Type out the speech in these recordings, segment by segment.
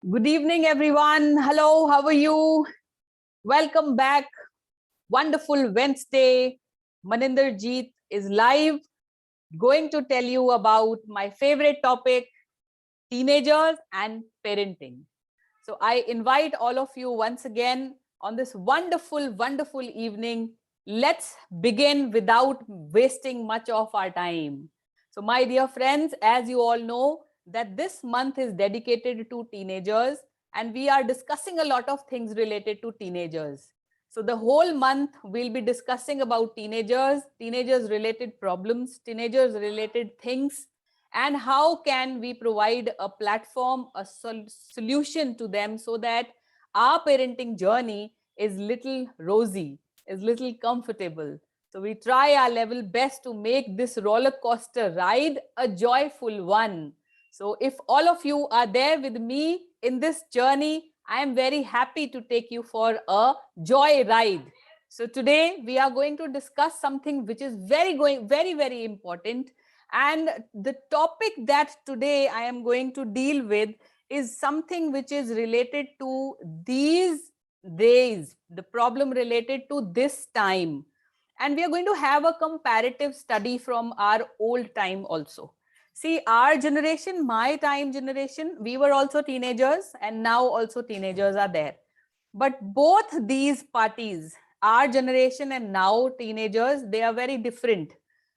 Good evening, everyone. Hello, how are you? Welcome back. Wonderful Wednesday. Maninder Jeet is live, going to tell you about my favorite topic, teenagers and parenting. So I invite all of you once again on this wonderful evening. Let's begin without wasting much of our time. So my dear friends, as you all know, that this month is dedicated to teenagers and we are discussing a lot of things related to teenagers. So the whole month we'll be discussing about teenagers related problems, teenagers related things, and how can we provide a platform, a solution to them so that our parenting journey is little rosy, is little comfortable. So we try our level best to make this roller coaster ride a joyful one. So if all of you are there with me in this journey, I am very happy to take you for a joy ride. So today we are going to discuss something which is very important, and the topic that today I am going to deal with is something which is related to these days, the problem related to this time. And we are going to have a comparative study from our old time also. See, our generation, my time generation, we were also teenagers and now also teenagers are there. But both these parties, our generation and now teenagers, they are very different.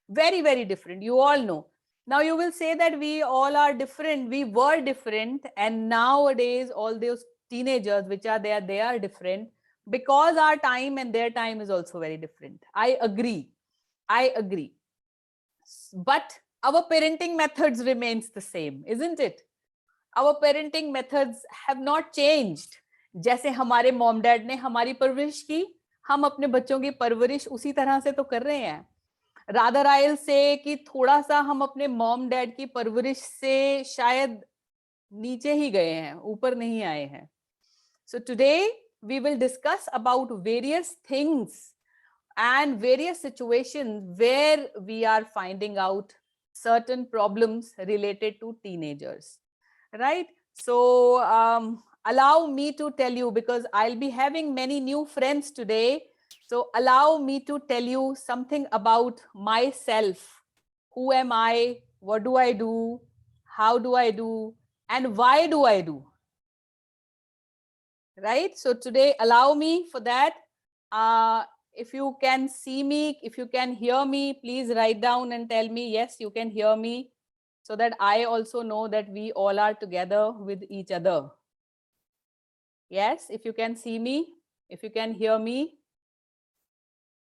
Very different. You all know. Now you will say that we all are different. We were different. And nowadays, all those teenagers which are there, they are different because our time and their time is also very different. I agree. But our parenting methods remains the same, isn't it? Our parenting methods have not changed. जैसे हमारे mom dad ने हमारी परवरिश की, हम अपने बच्चों की परवरिश उसी तरह से तो कर रहे हैं. रादर आइल से कि थोड़ा सा हम अपने मॉम डैड की परवरिश से शायद नीचे ही गए हैं, ऊपर नहीं आए हैं. So today we will discuss about various things and various situations where we are finding out certain problems related to teenagers, right? So allow me to tell you, because I'll be having many new friends today. So allow me to tell you something about myself. Who am I? What do I do? How do I do? And why do I do? Right? So today, allow me for that. If you can see me, if you can hear me, please write down and tell me, yes, you can hear me, so that I also know that we all are together with each other. Yes, if you can see me, if you can hear me.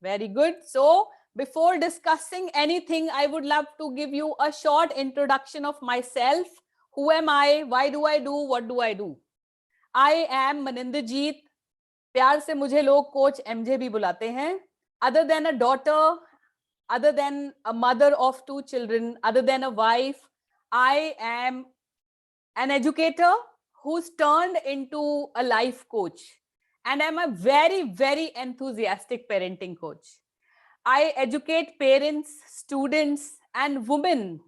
Very good. So before discussing anything, I would love to give you a short introduction of myself. Who am I? Why do I do? What do I do? I am Maninder Jeet. प्यार से मुझे लोग coach MJ भी बुलाते हैं. Other than a daughter, other than a mother of 2 children, other than a wife, I am an educator who's turned into a life coach. And I'm a very enthusiastic parenting coach. I educate parents, students, and women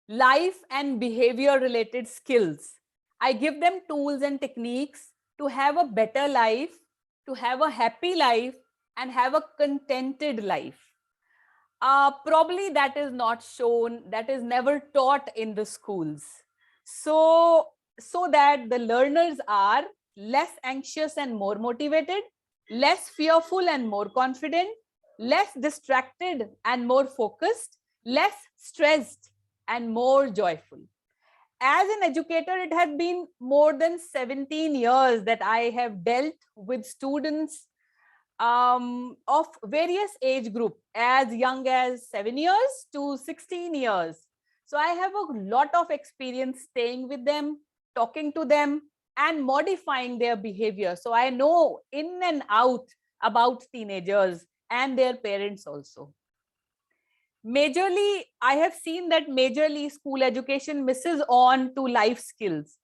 life and behavior related skills. I give them tools and techniques to have a better life, to have a happy life, and have a contented life. Probably that is not shown, that is never taught in the schools. So that the learners are less anxious and more motivated, less fearful and more confident, less distracted and more focused, less stressed and more joyful. As an educator, it has been more than 17 years that I have dealt with students of various age group, as young as 7 years to 16 years. So I have a lot of experience staying with them, talking to them, and modifying their behavior. So I know in and out about teenagers and their parents also. Majorly, I have seen that majorly school education misses on to life skills.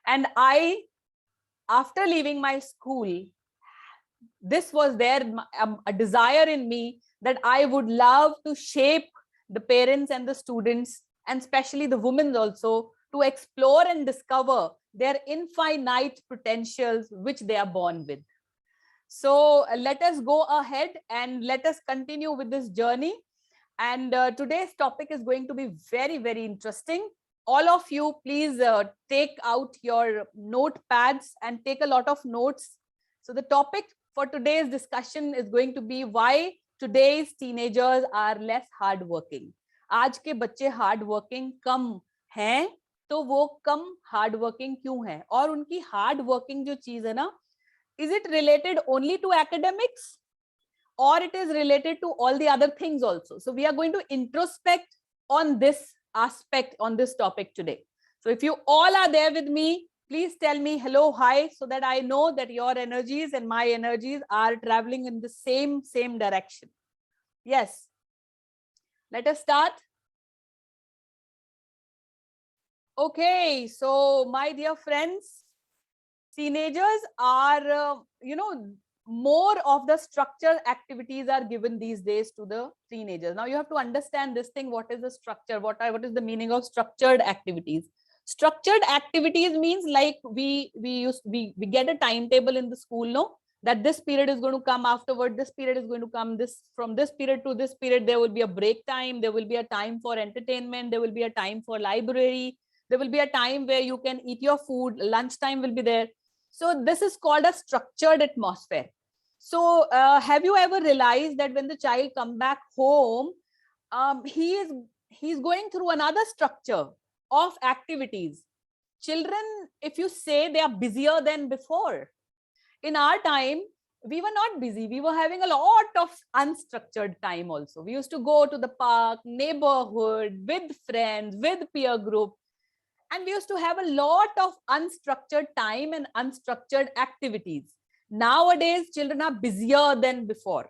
And I, after leaving my school, this was there, a desire in me that I would love to shape the parents and the students, and especially the women also, to explore and discover their infinite potentials which they are born with. So let us go ahead and let us continue with this journey. And today's topic is going to be very, very interesting. All of you, please take out your notepads and take a lot of notes. So the topic for today's discussion is going to be why today's teenagers are less hardworking. आज के बच्चे hardworking कम हैं, तो वो कम hardworking क्यों हैं? और उनकी hardworking जो चीज है ना, is it related only to academics? Or it is related to all the other things also. So we are going to introspect on this aspect, on this topic today. So if you all are there with me, please tell me hello, hi, so that I know that your energies and my energies are traveling in the same direction. Yes. Let us start. Okay, so my dear friends, teenagers are, more of the structured activities are given these days to the teenagers. Now you have to understand this thing. What is the structure? What is the meaning of structured activities? Structured activities means like we get a timetable in the school, no? That this period is going to come afterward, this period is going to come, this from this period to this period, there will be a break time, there will be a time for entertainment, there will be a time for library, there will be a time where you can eat your food, lunchtime will be there. So this is called a structured atmosphere. So have you ever realized that when the child come back home, he's going through another structure of activities. Children, if you say, they are busier than before. In our time, we were not busy. We were having a lot of unstructured time also. We used to go to the park, neighborhood, with friends, with peer group. And we used to have a lot of unstructured time and unstructured activities. Nowadays, children are busier than before.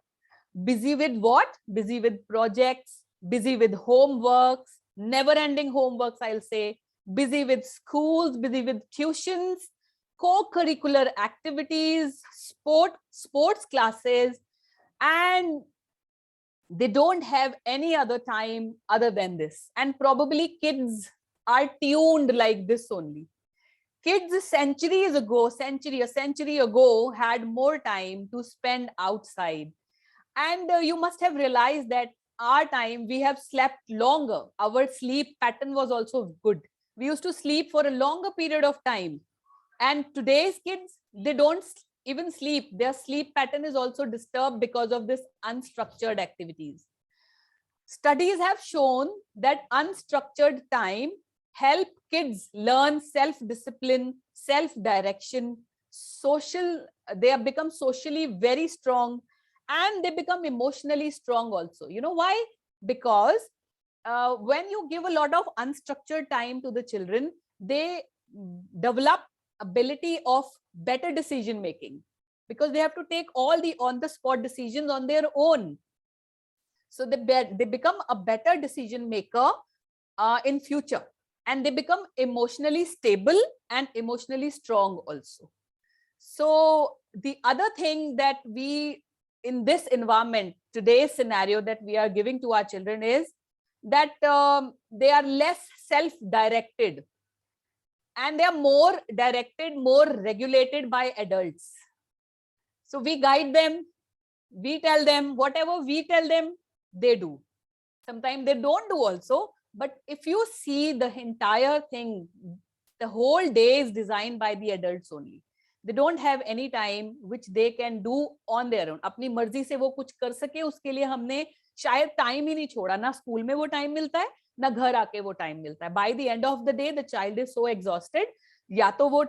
Busy with what? Busy with projects, busy with homeworks, never-ending homeworks, I'll say, busy with schools, busy with tuitions, co-curricular activities, sports classes, and they don't have any other time other than this. And probably kids are tuned like this only. Kids a century ago had more time to spend outside. And you must have realized that our time, we have slept longer. Our sleep pattern was also good. We used to sleep for a longer period of time. And today's kids, they don't even sleep. Their sleep pattern is also disturbed because of this unstructured activities. Studies have shown that unstructured time help kids learn self-discipline, self-direction, they have become socially very strong, and they become emotionally strong also. You know why? Because when you give a lot of unstructured time to the children, they develop ability of better decision making, because they have to take all the on-the-spot decisions on their own. So they become a better decision maker in future. And they become emotionally stable and emotionally strong also. So the other thing that we, in this environment, today's scenario that we are giving to our children is that they are less self-directed, and they are more directed, more regulated by adults. So we guide them, we tell them, whatever we tell them, they do. Sometimes they don't do also. But if you see the entire thing, the whole day is designed by the adults only. They don't have any time which they can do on their own. अपनी मर्जी से वो कुछ कर सके, उसके लिए हमने शायद टाइम ही नहीं छोड़ा. ना स्कूल में वो टाइम मिलता है, ना घर आके वो टाइम मिलता है. By the end of the day, the child is so exhausted. या तो वो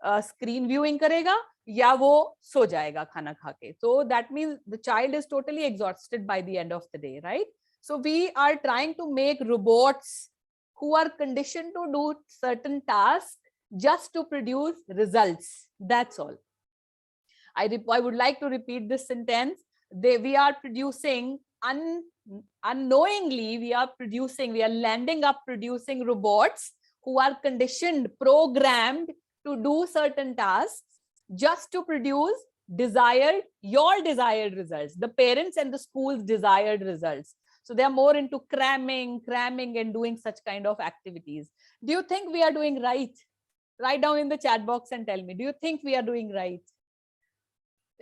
स्क्रीन व्यूइंग करेगा, या वो सो जाएगा खाना खा के. So that means the child is totally exhausted by the end of the day, right? So we are trying to make robots who are conditioned to do certain tasks just to produce results. That's all. I would like to repeat this sentence. We are producing unknowingly, we are landing up producing robots who are conditioned, programmed to do certain tasks just to produce your desired results, the parents and the school's desired results. So they are more into cramming and doing such kind of activities. Do you think we are doing right? Write down in the chat box and tell me, do you think we are doing right?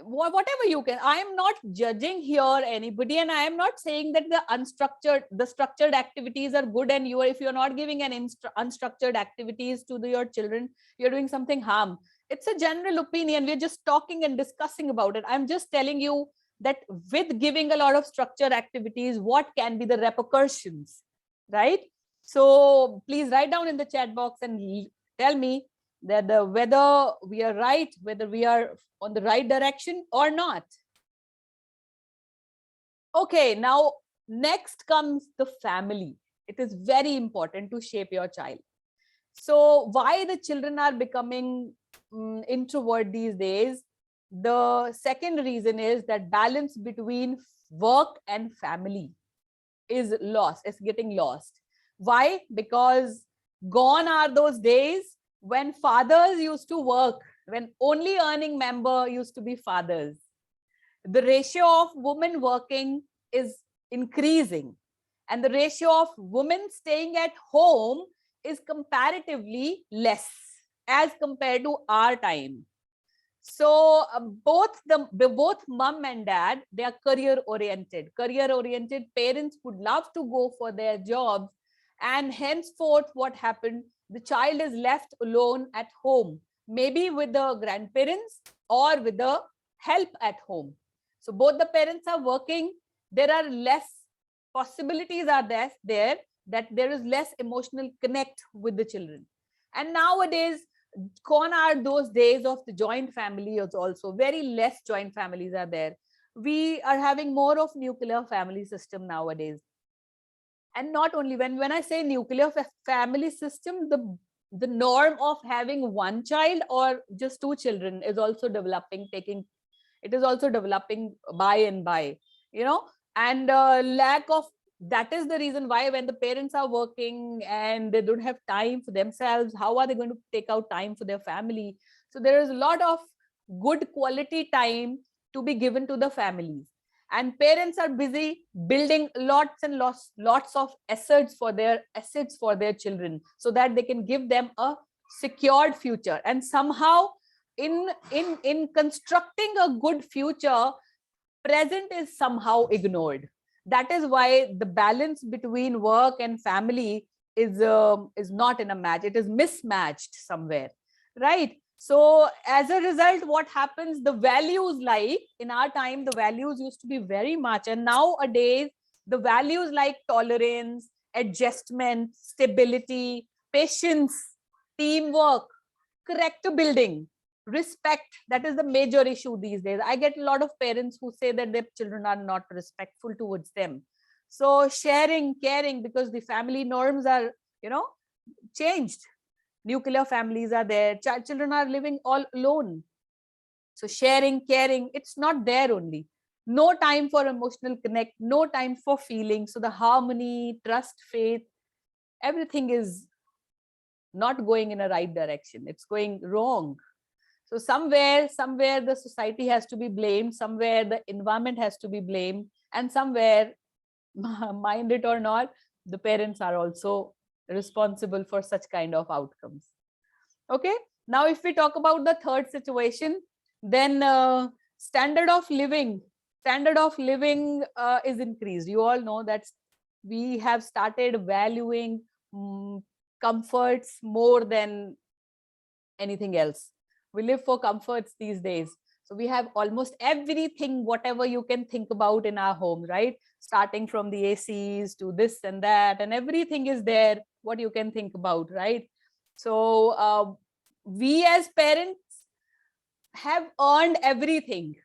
Whatever you can. I am not judging here anybody, and I am not saying that the structured activities are good, and if you're not giving an unstructured activities to your children, you're doing something harm. It's a general opinion. We're just talking and discussing about it. I'm just telling you that with giving a lot of structured activities, what can be the repercussions, right? So please write down in the chat box and tell me that whether we are right, whether we are on the right direction or not. Okay, now next comes the family. It is very important to shape your child. So why the children are becoming introvert these days? The second reason is that balance between work and family is lost. It's getting lost. Why? Because gone are those days when fathers used to work, when only earning member used to be fathers. The ratio of women working is increasing, and the ratio of women staying at home is comparatively less as compared to our time. So both mom and dad, they are career oriented. Parents would love to go for their jobs, and henceforth what happened, the child is left alone at home, maybe with the grandparents or with the help at home. So both the parents are working. There are less possibilities are there that there is less emotional connect with the children. And nowadays, gone are those days of the joint family. Also very less joint families are there. We are having more of nuclear family system nowadays. And not only, when I say nuclear family system, the norm of having one child or just two children is also developing, it is also developing by and by, and lack of, that is the reason why when the parents are working and they don't have time for themselves, how are they going to take out time for their family? So there is a lot of good quality time to be given to the families, and parents are busy building lots and lots of assets for their children, so that they can give them a secured future. And somehow in constructing a good future, present is somehow ignored. That is why the balance between work and family is not in a match. It is mismatched somewhere, right? So as a result, what happens, the values, like in our time, the values used to be very much, and nowadays the values like tolerance, adjustment, stability, patience, teamwork, character building, respect, that is the major issue these days. I get a lot of parents who say that their children are not respectful towards them. So sharing, caring, because the family norms are changed. Nuclear families are there, children are living all alone. So sharing, caring, it's not there. Only no time for emotional connect, no time for feeling. So the harmony, trust, faith, everything is not going in a right direction. It's going wrong. So somewhere the society has to be blamed, somewhere the environment has to be blamed, and somewhere, mind it or not, the parents are also responsible for such kind of outcomes. Okay, now if we talk about the third situation, then standard of living is increased. You all know that we have started valuing comforts more than anything else. We live for comforts these days. So we have almost everything, whatever you can think about in our home, right? Starting from the ACs to this and that, and everything is there, what you can think about, right? So we as parents have earned everything.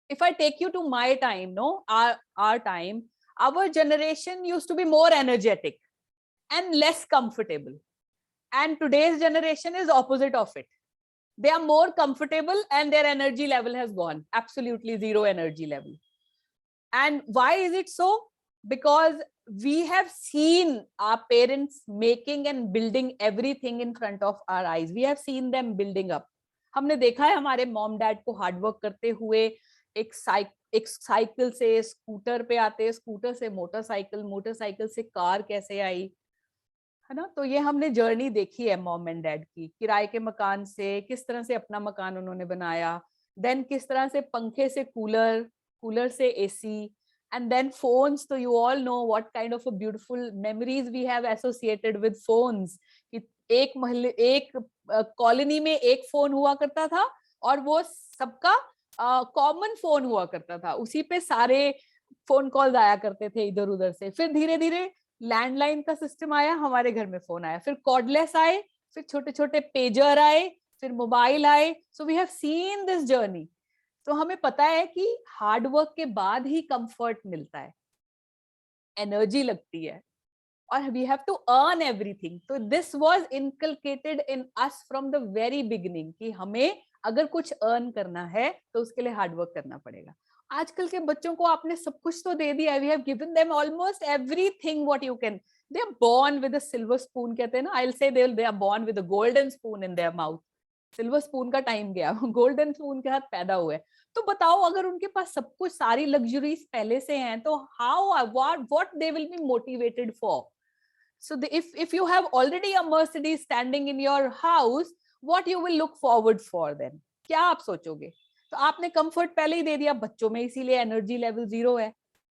If I take you to my time, our time, our generation used to be more energetic and less comfortable. And today's generation is opposite of it. They are more comfortable and their energy level has gone absolutely zero energy level. And why is it so? Because we have seen our parents making and building everything in front of our eyes. We have seen them building up. हमने देखा है हमारे mom dad को hard work करते हुए, एक cycle से scooter पे आते, स्कूटर से मोटरसाइकिल, मोटरसाइकिल से कार कैसे आई, है ना। तो ये हमने जर्नी देखी है मॉम एंड डैड की, किराए के मकान से किस तरह से अपना मकान उन्होंने बनाया, देन किस तरह से पंखे से कूलर, कूलर से एसी, एंड देन फोन्स। तो you all know what kind of a beautiful memories we have associated with phones. कि एक मोहल्ले, एक कॉलोनी में एक फोन हुआ करता था और वो सबका कॉमन फोन हुआ करता था, उसी पे सारे फोन कॉल्स आया करते थे इधर उधर से। फिर धीरे धीरे लैंडलाइन का सिस्टम आया, हमारे घर में फोन आया, फिर कॉर्डलेस आए, फिर छोटे छोटे पेजर आए, फिर मोबाइल आए। So we have seen this journey. तो हमें पता है कि हार्ड वर्क के बाद ही कंफर्ट मिलता है, एनर्जी लगती है, और we have to earn everything. तो this was inculcated in us from the very beginning कि हमें अगर कुछ अर्न करना है तो उसके लिए हार्ड वर्क करना पड़ेगा। आजकल के बच्चों को आपने सब कुछ तो दे दिया, we have given them almost everything what you can. They are born with a silver spoon, कहते हैं ना, I will say they are born with a golden spoon in their mouth. Silver spoon का time गया, golden spoon के साथ पैदा हुए। तो बताओ, अगर उनके पास सब कुछ, सारी लग्जरीज पहले से हैं, तो how what they will be motivated for? So if you have already a Mercedes standing in your house, what you will look forward for then? क्या आप सोचोगे? तो आपने कंफर्ट पहले ही दे दिया बच्चों में, इसीलिए एनर्जी लेवल 0 है।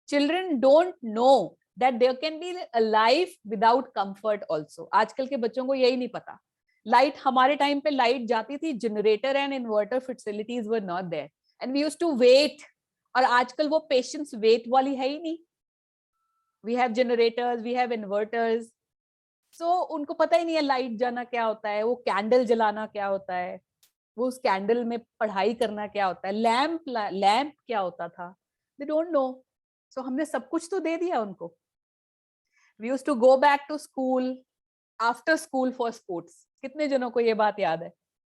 Children don't know that there can be a life without comfort also. आजकल के बच्चों को यही नहीं पता। लाइट, हमारे टाइम पे लाइट जाती थी, generator and inverter facilities were not there and we used to wait. और आजकल वो पेशेंस वेट वाली है ही नहीं। We have generators, we have inverters. So उनको पता ही नहीं है लाइट जाना क्या होता है, वो कैंडल जलाना क्या होता है, वो उस कैंडल में पढ़ाई करना क्या होता है, लैंप लैंप क्या होता था। They don't know. सो हमने सब कुछ तो दे दिया उनको। We used to go back to school after school for sports. कितने जनों को ये बात याद है?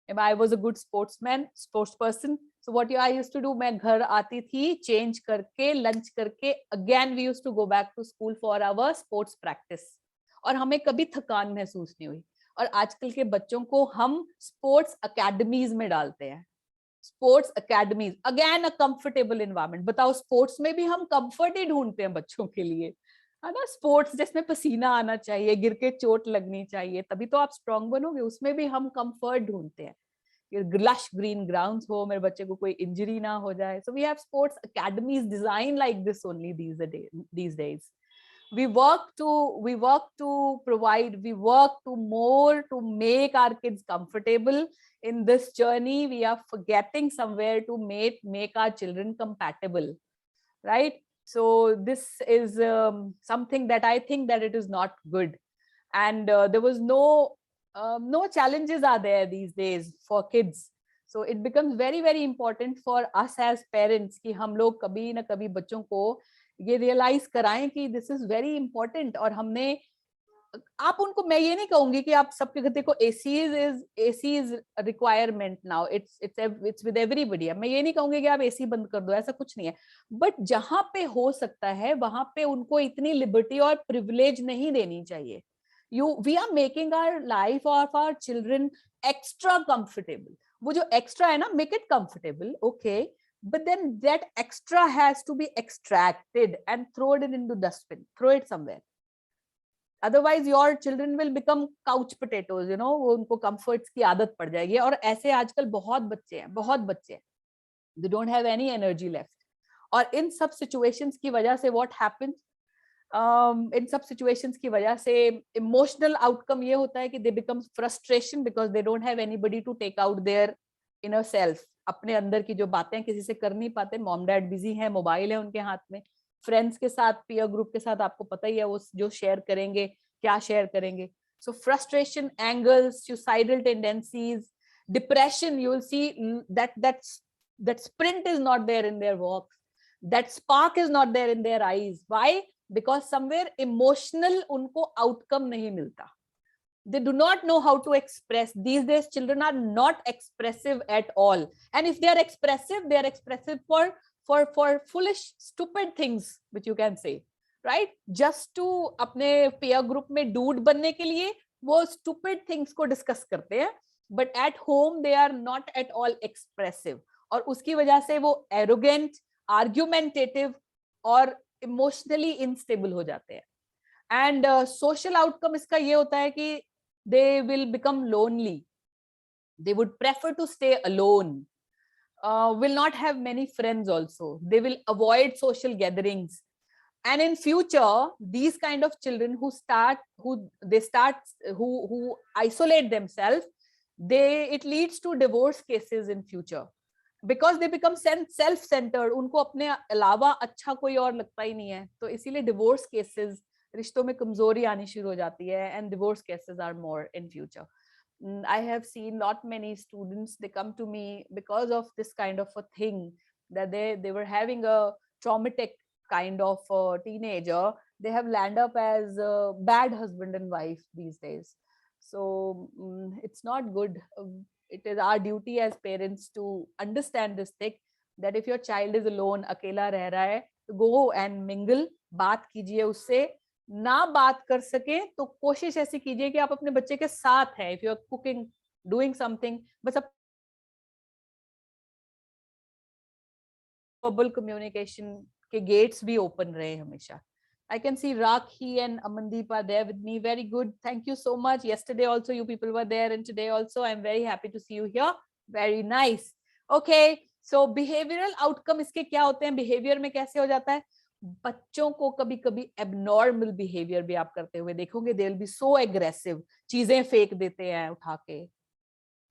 I was a good sportsman, sports person. So what I used to do, मैं घर आती थी, चेंज करके, लंच करके, again we used to go back to school for our sports practice. और हमें कभी थकान महसूस नहीं हुई। और आजकल के बच्चों को हम स्पोर्ट्स अकेडमीज में डालते हैं। Sports academies, again a comfortable environment. बताओ, स्पोर्ट्स में भी हम कंफर्ट ही ढूंढते हैं बच्चों के लिए, है ना। स्पोर्ट्स जिसमें पसीना आना चाहिए, गिर के चोट लगनी चाहिए, तभी तो आप स्ट्रांग बनोगे, उसमें भी हम कंफर्ट ढूंढते हैं। लश ग्रीन ग्राउंड्स हो, मेरे बच्चे को कोई इंजरी ना हो जाए। So we have sports academies design like this only these days. We work to provide, we work to more to make our kids comfortable in this journey. We are forgetting somewhere to make our children compatible, right? So this is something that I think that it is not good. And there was no challenges are there these days for kids. So it becomes very very important for us as parents कि हम लोग कभी ना कभी बच्चों को ये realise कराएं कि दिस इज वेरी इंपॉर्टेंट। और हमने, आप उनको, मैं ये नहीं कहूंगी कि आप सबके घर देखो AC is requirement now, it's with everybody. मैं ये नहीं कहूंगी कि आप एसी बंद कर दो, ऐसा कुछ नहीं है। बट जहां पे हो सकता है वहां पे उनको इतनी लिबर्टी और प्रिविलेज नहीं देनी चाहिए। We are making our life of our children extra comfortable. वो जो एक्स्ट्रा है ना, make it comfortable, okay, but then that extra has to be extracted and thrown it into dustbin, throw it somewhere. Otherwise your children will become couch potatoes, you know, वो उनको comforts की आदत पड़ जाएगी। और ऐसे आजकल बहुत बच्चे हैं, they don't have any energy left. और इन सब situations की वजह से what happens, इन सब situations की वजह से emotional outcome ये होता है कि they become frustration because they don't have anybody to take out their inner self. अपने अंदर की जो बातें किसी से कर नहीं पाते, मॉम डैड बिजी हैं, मोबाइल है उनके हाथ में, फ्रेंड्स के साथ, पीयर ग्रुप के साथ, आपको पता ही है वो जो शेयर करेंगे, क्या शेयर करेंगे। So frustration, anger, suicidal tendencies, depression, you will see that sprint is not there in their walks, that spark is not there in their eyes. Why? Because somewhere emotional उनको outcome नहीं मिलता. They do not know how to express. These days children are not expressive at all, and if they are expressive for foolish stupid things which you can say, right, just to अपने peer group में dude बनने के लिए वो stupid things को discuss करते हैं, but at home they are not at all expressive, और उसकी वजह से वो arrogant, argumentative और emotionally unstable हो जाते हैं। एंड सोशल आउटकम इसका ये होता है कि they will become lonely, they would prefer to stay alone, will not have many friends also, they will avoid social gatherings. And in future these kind of children who isolate themselves, it leads to divorce cases in future, because they become self centered, उनको अपने अलावा अच्छा कोई और लगता ही नहीं है, तो इसीलिए divorce cases, रिश्तों में कमजोरी आनी शुरू हो जाती है, and divorce cases are more in future. I have seen lot many students, they come to me because of this kind of a thing, that they were having a traumatic kind of teenager, they have land up as a bad husband and wife these days. So it's not good. It is our duty as parents to understand this thing, that if your child is alone, अकेला रह रहा है, तो go and mingle, बात कीजिए उससे, ना बात कर सके तो कोशिश ऐसी कीजिए कि आप अपने बच्चे के साथ हैं, if you are cooking, doing something, बस अब verbal communication के gates भी open रहे हमेशा. I can see Rakhi and Amandeep are there with me. Very good. Thank you so much. Yesterday also you people were there, and today also I'm very happy to see you here. Very nice. Okay. So behavioral outcome इसके क्या होते हैं? Behavior में कैसे हो जाता है? बच्चों को कभी कभी abnormal behavior भी आप करते हुए देखोगे. They will be so aggressive. चीजें फेंक देते हैं उठा के.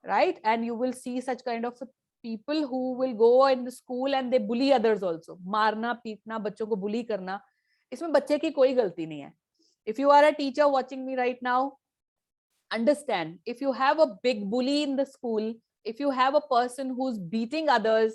Right? And you will see such kind of people who will go in the school and they bully others also. मारना पीटना, बच्चों को bully करना, इसमें बच्चे की कोई गलती नहीं है. If you are a teacher watching me right now, understand, if you have a big bully in the school, if you have a person who's beating others,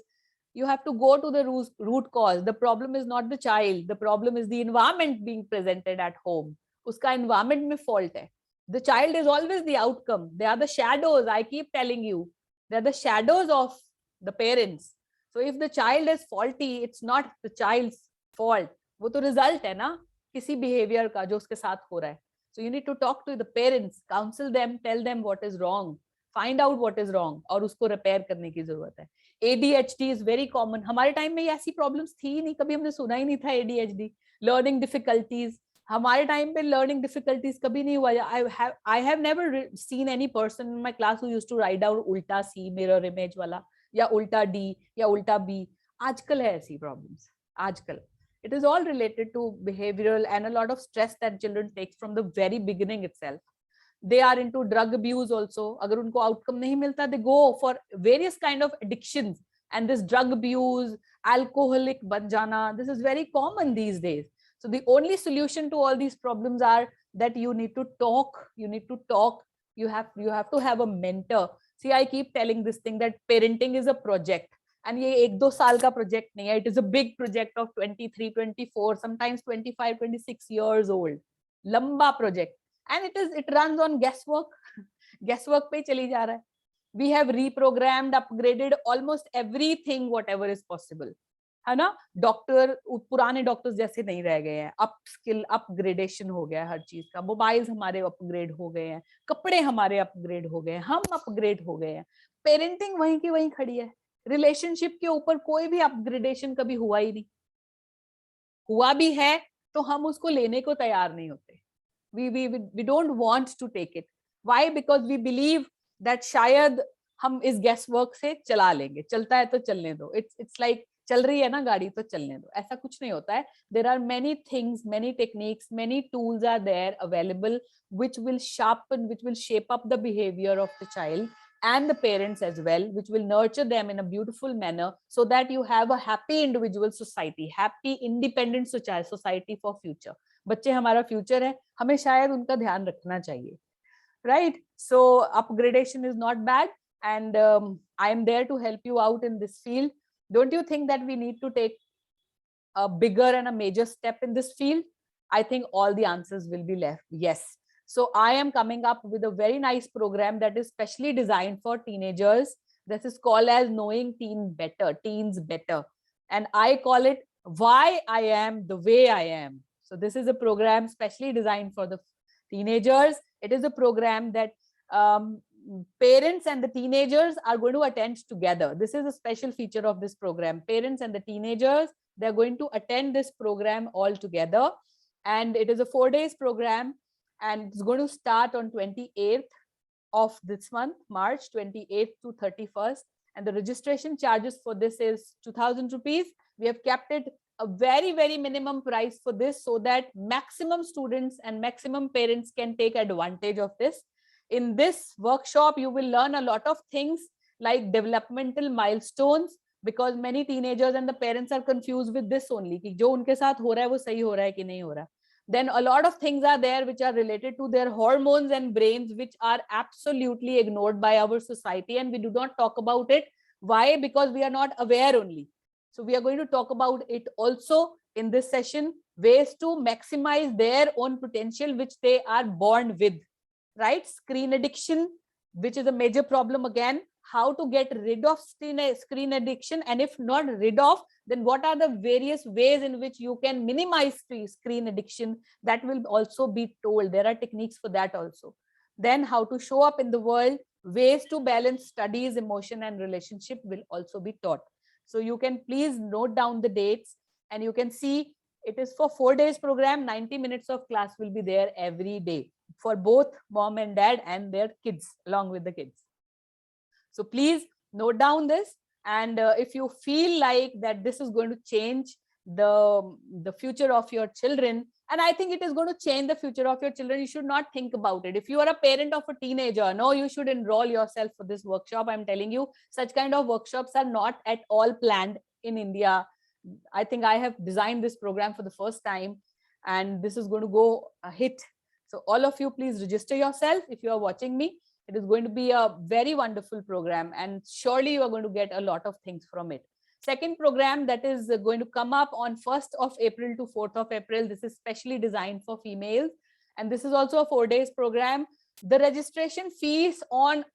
you have to go to the root cause. The problem is not the child, the problem is the environment being presented at home. Uska environment mein fault hai. The child is always the outcome. They are the shadows. I keep telling you, they're the shadows of the parents. So if the child is faulty, it's not the child's fault. वो तो result है ना किसी behavior का जो उसके साथ हो रहा है. So you need to talk to the parents, counsel them, tell them what is wrong, find out what is wrong, और उसको repair करने की जरूरत है. ADHD is very common. हमारे टाइम में ऐसी problems थी ही नहीं, कभी हमने सुना ही नहीं था ADHD. Learning difficulties, हमारे टाइम पे learning difficulties कभी नहीं हुआ. I have never seen any person in my class who used to write down उल्टा C mirror image वाला, या उल्टा D या उल्टा B. आजकल है ऐसी problems. आजकल. It is all related to behavioral and a lot of stress that children take from the very beginning itself. They are into drug abuse also. अगर उनको outcome नहीं मिलता, they go for various kind of addictions, and this drug abuse, alcoholic बन जाना, this is very common these days. So the only solution to all these problems are that you need to talk. You need to talk. You have to have a mentor. See, I keep telling this thing that parenting is a project. And ये 1-2 साल का project नहीं है. It is a big project of 23, 24, sometimes 25, 26 years old. लंबा project. And it runs on guesswork. Guesswork पे चली जा रहा है. We have reprogrammed, upgraded almost everything, whatever is possible. है ना? डॉक्टर पुराने डॉक्टर्स जैसे नहीं रह गए हैं. अप स्किल अपग्रेडेशन हो गया है हर चीज का. मोबाइल्स हमारे अपग्रेड हो गए हैं, कपड़े हमारे अपग्रेड हो गए हैं, हम अपग्रेड हो गए हैं. पेरेंटिंग वहीं की वहीं खड़ी है. रिलेशनशिप के ऊपर कोई भी अपग्रेडेशन कभी हुआ ही नहीं. हुआ भी है तो हम उसको लेने को तैयार नहीं होते. We don't want to take it. Why? Because we believe that शायद हम इस गैस वर्क से चला लेंगे. चलता है तो चलने दो. It's like चल रही है ना गाड़ी तो चलने दो. ऐसा कुछ नहीं होता है. There are many things, many techniques, many tools are there available which will sharpen, which will shape up the behavior of the child and the parents as well, which will nurture them in a beautiful manner so that you have a happy individual society, happy independent society for future. बच्चे हमारा future है, हमें शायद उनका ध्यान रखना चाहिए. Right? So upgradation is not bad, and I am there to help you out in this field. Don't you think that we need to take a bigger and a major step in this field? I think all the answers will be left. Yes. So I am coming up with a very nice program that is specially designed for teenagers. This is called as Knowing Teens Better. And I call it Why I Am the Way I Am. So this is a program specially designed for the teenagers. It is a program that parents and the teenagers are going to attend together. This is a special feature of this program. Parents and the teenagers, they're going to attend this program all together. and it is a 4 days program, and it's going to start on 28th of this month, March 28th to 31st. And the registration charges for this is 2,000 rupees. We have kept it a very, very minimum price for this so that maximum students and maximum parents can take advantage of this. In this workshop, you will learn a lot of things like developmental milestones, because many teenagers and the parents are confused with this only, कि जो उनके साथ हो रहा है वो सही हो रहा है कि नहीं हो रहा. Then a lot of things are there which are related to their hormones and brains, which are absolutely ignored by our society, and we do not talk about it. Why? Because we are not aware only. So we are going to talk about it also in this session, ways to maximize their own potential which they are born with, right? Screen addiction, which is a major problem again. How to get rid of screen addiction, and if not rid of, then what are the various ways in which you can minimize screen addiction? That will also be told. There are techniques for that also. Then how to show up in the world, ways to balance studies, emotion and relationship will also be taught. So you can please note down the dates, and you can see it is for 4 days program. 90 minutes of class will be there every day for both mom and dad and their kids, along with the kids. So please note down this, and if you feel like that this is going to change the future of your children, and I think it is going to change the future of your children, you should not think about it. If you are a parent of a teenager, no, you should enroll yourself for this workshop. I'm telling you, such kind of workshops are not at all planned in India. I think I have designed this program for the first time, and this is going to go a hit. So all of you, please register yourself if you are watching me. It is going to be a very wonderful program, and surely you are going to get a lot of things from it. Second program that is going to come up on 1st of April to 4th of April. This is specially designed for females, and this is also a 4 days program. The registration fees, on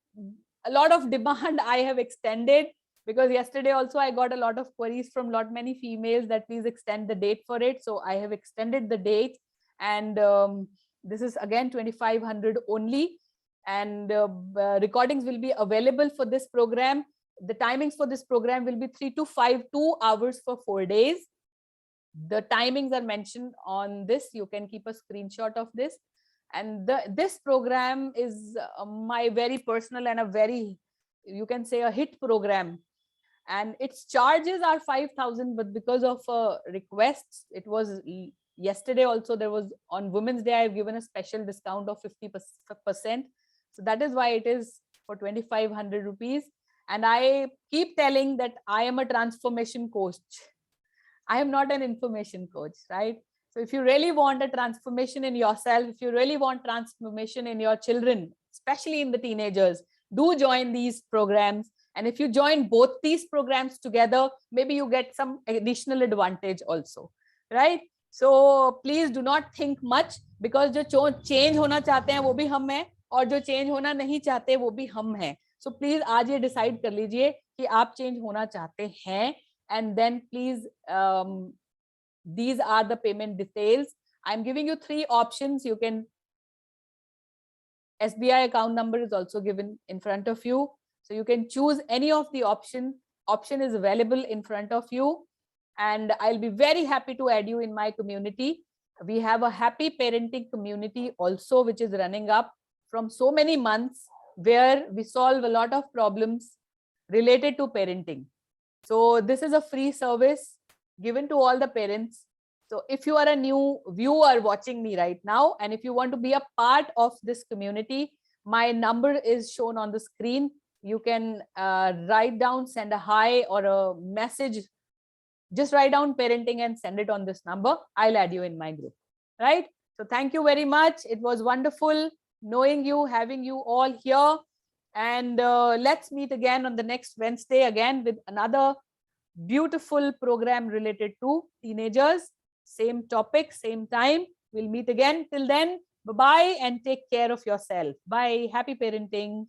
a lot of demand, I have extended, because yesterday also I got a lot of queries from many females that please extend the date for it. So I have extended the date, and this is again 2,500 only. And recordings will be available for this program. The timings for this program will be 3 to 5, 2 hours for 4 days. The timings are mentioned on this. You can keep a screenshot of this. And this program is my very personal and a very, you can say, a hit program. And its charges are 5,000, but because of requests, it was yesterday also, there was on Women's Day, I've given a special discount of 50%. So that is why it is for 2,500 rupees. And I keep telling that I am a transformation coach. I am not an information coach, right? So if you really want a transformation in yourself, if you really want transformation in your children, especially in the teenagers, do join these programs. And if you join both these programs together, maybe you get some additional advantage also, right? So please do not think much, because जो change होना चाहते हैं वो भी हम हैं, और जो चेंज होना नहीं चाहते वो भी हम हैं. सो प्लीज आज ये डिसाइड कर लीजिए कि आप चेंज होना चाहते हैं, and then please these are the payment details. I'm giving you 3 options. You can, SBI account number is also given in front of you, so you can choose any of the option is available in front of you, and I'll be very happy to add you in my community. We have a happy parenting community also, which is running up from so many months, where we solve a lot of problems related to parenting. So this is a free service given to all the parents. So if you are a new viewer watching me right now, and if you want to be a part of this community, my number is shown on the screen. You can write down, send a hi or a message. Just write down parenting and send it on this number. I'll add you in my group, right? So thank you very much. It was wonderful knowing you, having you all here. And let's meet again on the next Wednesday again with another beautiful program related to teenagers. Same topic, same time. We'll meet again. Till then, bye-bye and take care of yourself. Bye. Happy parenting.